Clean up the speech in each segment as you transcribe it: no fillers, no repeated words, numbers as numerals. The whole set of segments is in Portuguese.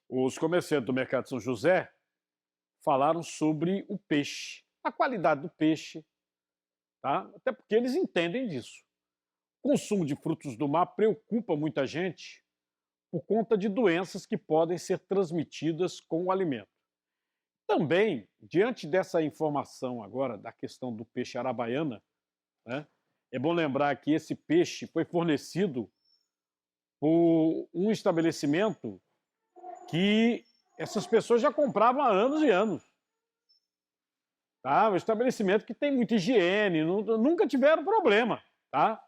Os comerciantes do Mercado São José falaram sobre o peixe, a qualidade do peixe, tá? Até porque eles entendem disso. O consumo de frutos do mar preocupa muita gente por conta de doenças que podem ser transmitidas com o alimento. Também, diante dessa informação agora da questão do peixe arabaiana, né, é bom lembrar que esse peixe foi fornecido por um estabelecimento que essas pessoas já compravam há anos e anos. Tá? Um estabelecimento que tem muita higiene, nunca tiveram problema. Tá?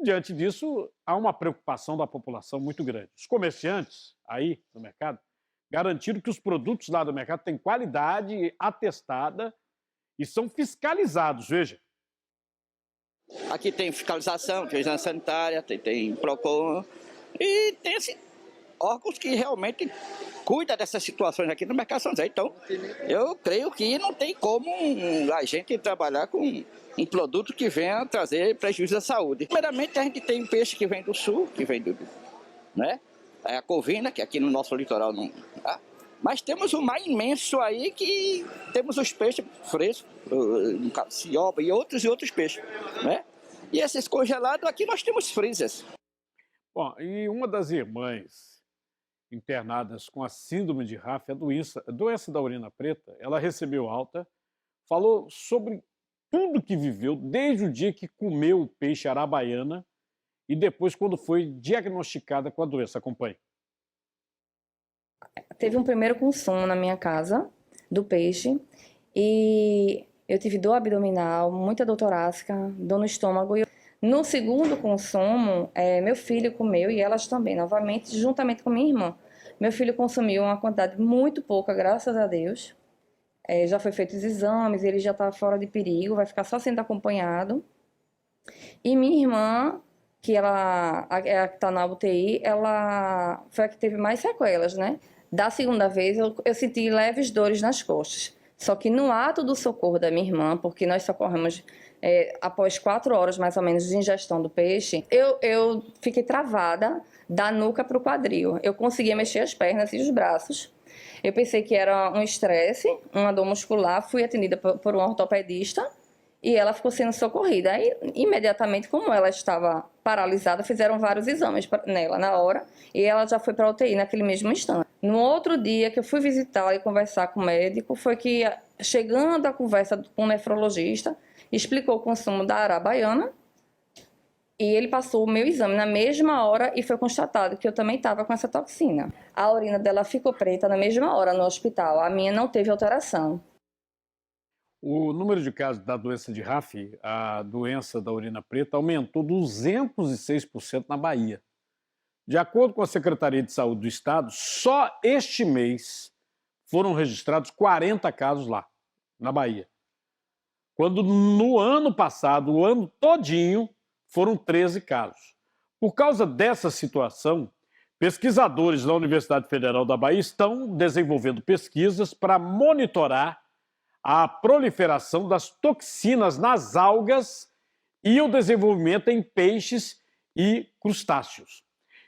Diante disso, há uma preocupação da população muito grande. Os comerciantes aí no mercado garantiram que os produtos lá do mercado têm qualidade atestada e são fiscalizados, veja. Aqui tem fiscalização, vigilância sanitária, tem PROCON e tem assim, órgãos que realmente cuidam dessas situações aqui no Mercado São José. Então, eu creio que não tem como a gente trabalhar com um produto que venha trazer prejuízo à saúde. Primeiramente, a gente tem peixe que vem do sul, que vem do, né? É a corvina, que aqui no nosso litoral não... Tá? Mas temos o mar imenso aí que temos os peixes frescos, no caso, cioba e outros peixes, né? E esses congelados, aqui nós temos freezers. Bom, e uma das irmãs internadas com a síndrome de Raff, a doença da urina preta, ela recebeu alta, falou sobre tudo que viveu desde o dia que comeu o peixe arabaiana e depois quando foi diagnosticada com a doença. Acompanhe. Teve um primeiro consumo na minha casa do peixe e eu tive dor abdominal, muita dor torácica, dor no estômago. No segundo consumo, meu filho comeu e elas também, novamente, juntamente com minha irmã. Meu filho consumiu uma quantidade muito pouca, graças a Deus. Já foi feito os exames, ele já está fora de perigo, vai ficar só sendo acompanhado. E minha irmã, que ela está na UTI, ela foi a que teve mais sequelas, né? Da segunda vez, eu senti leves dores nas costas. Só que no ato do socorro da minha irmã, porque nós socorremos após 4 horas mais ou menos de ingestão do peixe, eu fiquei travada da nuca para o quadril. Eu conseguia mexer as pernas e os braços. Eu pensei que era um estresse, uma dor muscular. Fui atendida por um ortopedista e ela ficou sendo socorrida. Aí, imediatamente, como ela estava paralisada, fizeram vários exames nela na hora e ela já foi para a UTI naquele mesmo instante. No outro dia que eu fui visitá-la e conversar com o médico, foi que, chegando a conversa com o nefrologista, explicou o consumo da arabaiana e ele passou o meu exame na mesma hora e foi constatado que eu também estava com essa toxina. A urina dela ficou preta na mesma hora no hospital, a minha não teve alteração. O número de casos da doença de Raff, a doença da urina preta, aumentou 206% na Bahia. De acordo com a Secretaria de Saúde do Estado, só este mês foram registrados 40 casos lá, na Bahia. Quando no ano passado, o ano todinho, foram 13 casos. Por causa dessa situação, pesquisadores da Universidade Federal da Bahia estão desenvolvendo pesquisas para monitorar a proliferação das toxinas nas algas e o desenvolvimento em peixes e crustáceos.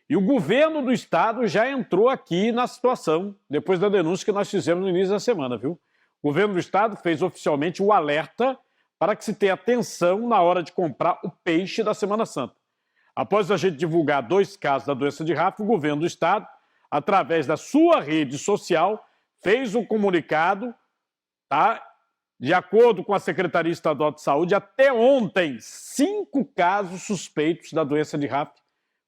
E o governo do estado já entrou aqui na situação, depois da denúncia que nós fizemos no início da semana, viu? O governo do estado fez oficialmente o alerta para que se tenha atenção na hora de comprar o peixe da Semana Santa. Após a gente divulgar 2 casos da doença de Raff, o governo do estado, através da sua rede social, fez um comunicado, tá? De acordo com a Secretaria Estadual de Saúde, até ontem, 5 casos suspeitos da doença de Raff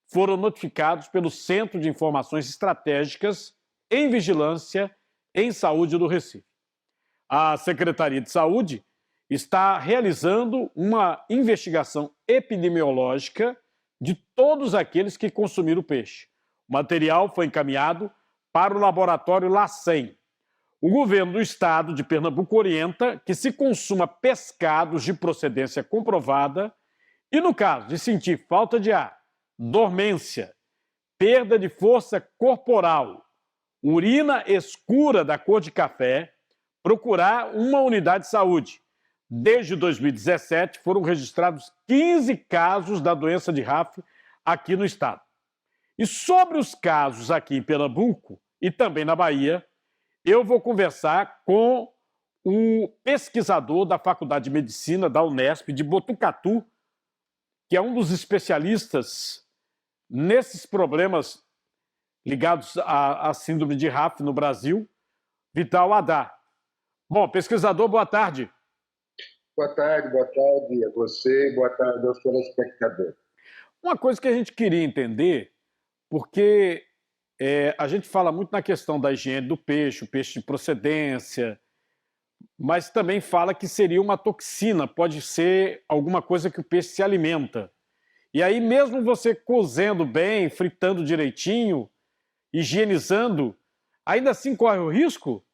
foram notificados pelo Centro de Informações Estratégicas em Vigilância em Saúde do Recife. A Secretaria de Saúde está realizando uma investigação epidemiológica de todos aqueles que consumiram o peixe. O material foi encaminhado para o laboratório LACEN. O governo do estado de Pernambuco orienta que se consuma pescados de procedência comprovada e, no caso de sentir falta de ar, dormência, perda de força corporal, urina escura da cor de café, procurar uma unidade de saúde. Desde 2017, foram registrados 15 casos da doença de Raff aqui no estado. E sobre os casos aqui em Pernambuco, e também na Bahia, eu vou conversar com o pesquisador da Faculdade de Medicina da Unesp de Botucatu, que é um dos especialistas nesses problemas ligados à síndrome de RAF no Brasil, Vital Haddad. Bom, pesquisador, boa tarde. Boa tarde a você, boa tarde aos telespectadores. Uma coisa que a gente queria entender, porque a gente fala muito na questão da higiene do peixe, o peixe de procedência, mas também fala que seria uma toxina, pode ser alguma coisa que o peixe se alimenta. E aí, mesmo você cozendo bem, fritando direitinho, higienizando, ainda assim corre o risco?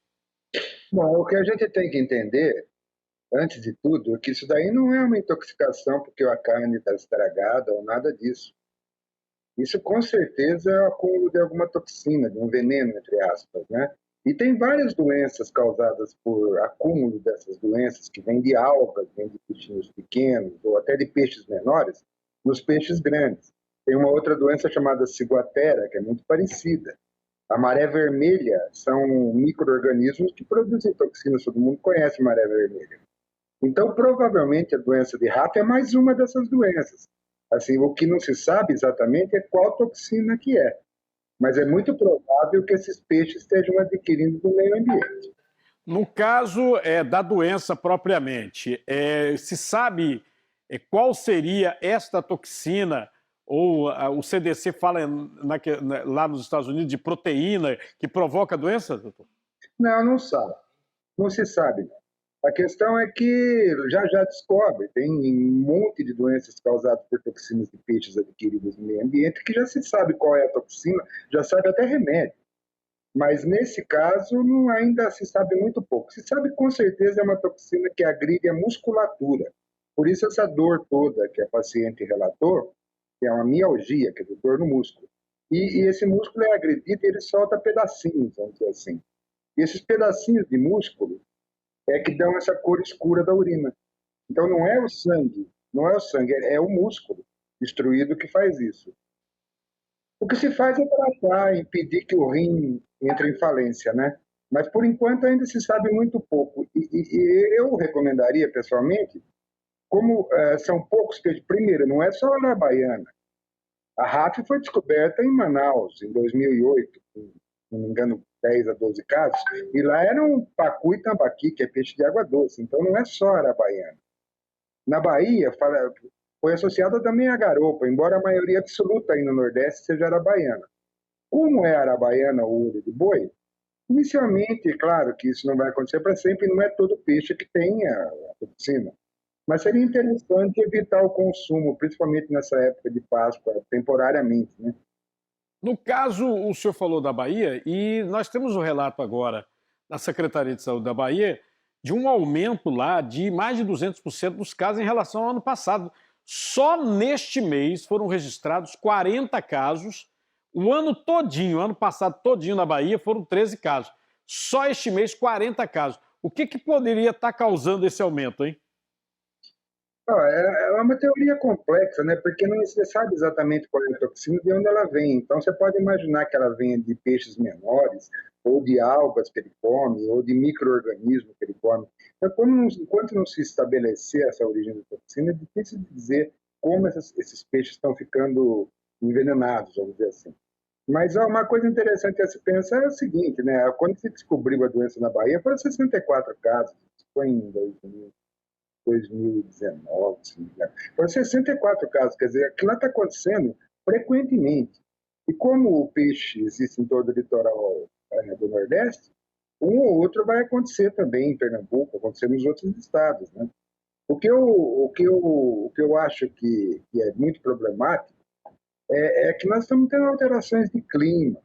Bom, o que a gente tem que entender, antes de tudo, é que isso daí não é uma intoxicação porque a carne está estragada ou nada disso. Isso com certeza é o acúmulo de alguma toxina, de um veneno, entre aspas, né? E tem várias doenças causadas por acúmulo dessas doenças, que vêm de algas, vêm de peixinhos pequenos, ou até de peixes menores, nos peixes grandes. Tem uma outra doença chamada ciguatera, que é muito parecida. A maré vermelha são micro-organismos que produzem toxinas, todo mundo conhece maré vermelha. Então, provavelmente, a doença de rato é mais uma dessas doenças. Assim, o que não se sabe exatamente é qual toxina que é. Mas é muito provável que esses peixes estejam adquirindo do meio ambiente. No caso da doença propriamente, se sabe qual seria esta toxina, ou o CDC fala lá nos Estados Unidos de proteína que provoca a doença, doutor? Não sabe. Não se sabe. A questão é que já descobre, tem um monte de doenças causadas por toxinas de peixes adquiridas no meio ambiente que já se sabe qual é a toxina, já sabe até remédio. Mas nesse caso ainda se sabe muito pouco. Se sabe com certeza é uma toxina que agride a musculatura. Por isso essa dor toda que a paciente relatou, que é uma mialgia, que é dor no músculo. E esse músculo é agredido e ele solta pedacinhos, vamos dizer assim. E esses pedacinhos de músculo é que dão essa cor escura da urina. Então não é o sangue, é o músculo destruído que faz isso. O que se faz é tratar, impedir que o rim entre em falência, né? Mas por enquanto ainda se sabe muito pouco. E eu recomendaria pessoalmente, como são poucos peixes, primeiro, não é só a arabaiana. A RAF foi descoberta em Manaus, em 2008, com, não me engano, 10 a 12 casos, e lá era um pacu e tambaqui, que é peixe de água doce, então não é só a arabaiana. Na Bahia, foi associada também a garopa, embora a maioria absoluta aí no Nordeste seja arabaiana. Como é a arabaiana ou olho de boi, inicialmente, claro que isso não vai acontecer para sempre, não é todo peixe que tem a toxina. Mas seria interessante evitar o consumo, principalmente nessa época de Páscoa, temporariamente, né? No caso, o senhor falou da Bahia, e nós temos um relato agora da Secretaria de Saúde da Bahia de um aumento lá de mais de 200% dos casos em relação ao ano passado. Só neste mês foram registrados 40 casos. O ano todinho, ano passado todinho na Bahia, foram 13 casos. Só este mês, 40 casos. O que poderia estar causando esse aumento, hein? É uma teoria complexa, né? Porque não se sabe exatamente qual é a toxina e de onde ela vem. Então, você pode imaginar que ela venha de peixes menores, ou de algas que ele come, ou de micro-organismos que ele come. Então, enquanto não se estabelecer essa origem da toxina, é difícil de dizer como esses peixes estão ficando envenenados, vamos dizer assim. Mas uma coisa interessante a se pensar é o seguinte, né? Quando se descobriu a doença na Bahia, foram 64 casos. Isso foi em 2019, se não me engano. Foram 64 casos, quer dizer, aquilo está acontecendo frequentemente. E como o peixe existe em todo o litoral do Nordeste, um ou outro vai acontecer também em Pernambuco, acontecer nos outros estados, né? O que eu acho que é muito problemático é que nós estamos tendo alterações de clima.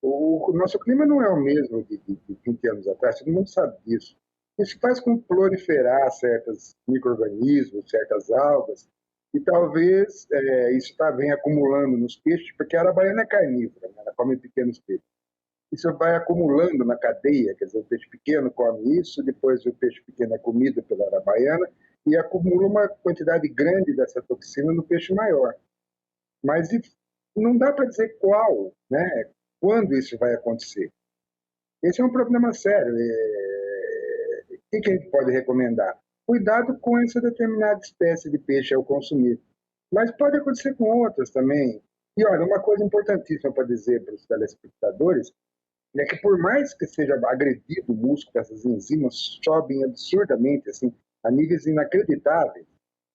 O nosso clima não é o mesmo de 20 anos atrás, todo mundo sabe disso. Isso faz com proliferar certos micro-organismos, certas algas, e talvez isso vem acumulando nos peixes, porque a arabaiana é carnívora, né? Ela come pequenos peixes. Isso vai acumulando na cadeia, quer dizer, o peixe pequeno come isso, depois o peixe pequeno é comido pela arabaiana, e acumula uma quantidade grande dessa toxina no peixe maior. Mas não dá para dizer qual, né? quando isso vai acontecer. Esse é um problema sério. O que a gente pode recomendar? Cuidado com essa determinada espécie de peixe ao consumir. Mas pode acontecer com outras também. E olha, uma coisa importantíssima para dizer para os telespectadores é que por mais que seja agredido o músculo, essas enzimas sobem absurdamente, assim, a níveis inacreditáveis,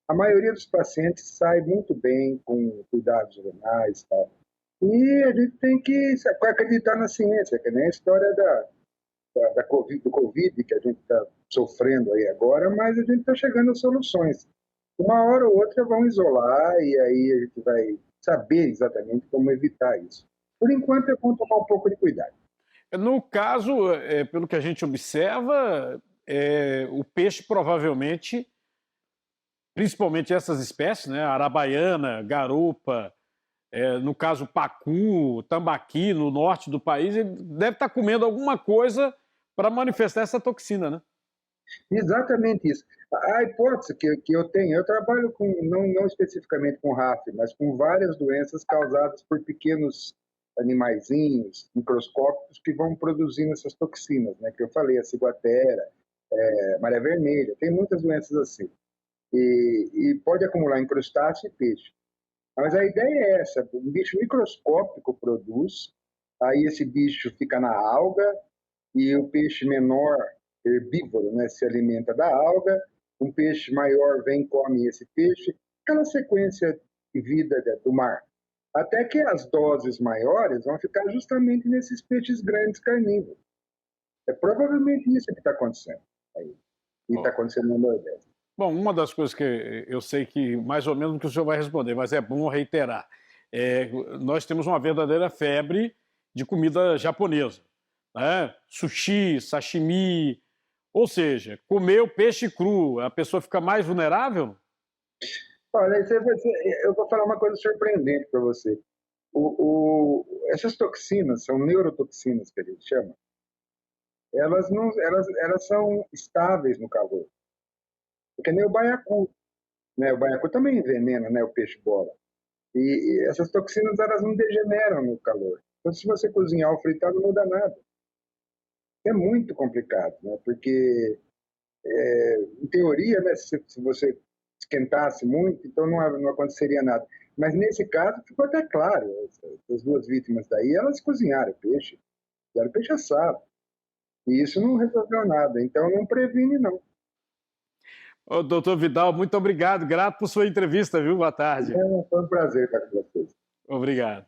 a maioria dos pacientes sai muito bem com cuidados renais e tal. E a gente tem que acreditar na ciência, que nem a história da COVID, do Covid que a gente está sofrendo aí agora, mas a gente está chegando a soluções. Uma hora ou outra vão isolar e aí a gente vai saber exatamente como evitar isso. Por enquanto é bom tomar um pouco de cuidado. No caso, pelo que a gente observa, o peixe provavelmente, principalmente essas espécies, né, arabaiana, garupa, no caso pacu, tambaqui, no norte do país, ele deve estar comendo alguma coisa para manifestar essa toxina, né? Exatamente isso. A hipótese que eu tenho, eu trabalho com, não especificamente com RAF, mas com várias doenças causadas por pequenos animaizinhos microscópicos que vão produzindo essas toxinas, né? Que eu falei, a ciguatera, maré vermelha, tem muitas doenças assim. E pode acumular em crustáceo e peixe. Mas a ideia é essa, um bicho microscópico produz, aí esse bicho fica na alga, e o peixe menor, herbívoro, né, se alimenta da alga, um peixe maior vem e come esse peixe, aquela sequência de vida do mar. Até que as doses maiores vão ficar justamente nesses peixes grandes carnívoros. É provavelmente isso que está acontecendo aí, e está acontecendo no Nordeste. Bom, uma das coisas que eu sei que mais ou menos o que o senhor vai responder, mas é bom reiterar. Nós temos uma verdadeira febre de comida japonesa, né? Sushi, sashimi, ou seja, comer o peixe cru, a pessoa fica mais vulnerável? Olha, eu vou falar uma coisa surpreendente para você. Essas toxinas, são neurotoxinas que a gente chama, elas, não, elas são estáveis no calor. Porque nem o baiacu, né? O baiacu também envenena, né, o peixe-bola. E essas toxinas, elas não degeneram no calor. Então, se você cozinhar ou fritar, não muda nada. É muito complicado, né? Porque, em teoria, né, se você esquentasse muito, então não aconteceria nada. Mas nesse caso, ficou até claro, as duas vítimas daí, elas cozinharam peixe, fizeram peixe assado. E isso não resolveu nada. Então, não previne, não. Ô, doutor Vidal, muito obrigado, grato por sua entrevista, viu? Boa tarde. Foi um prazer estar com vocês. Obrigado.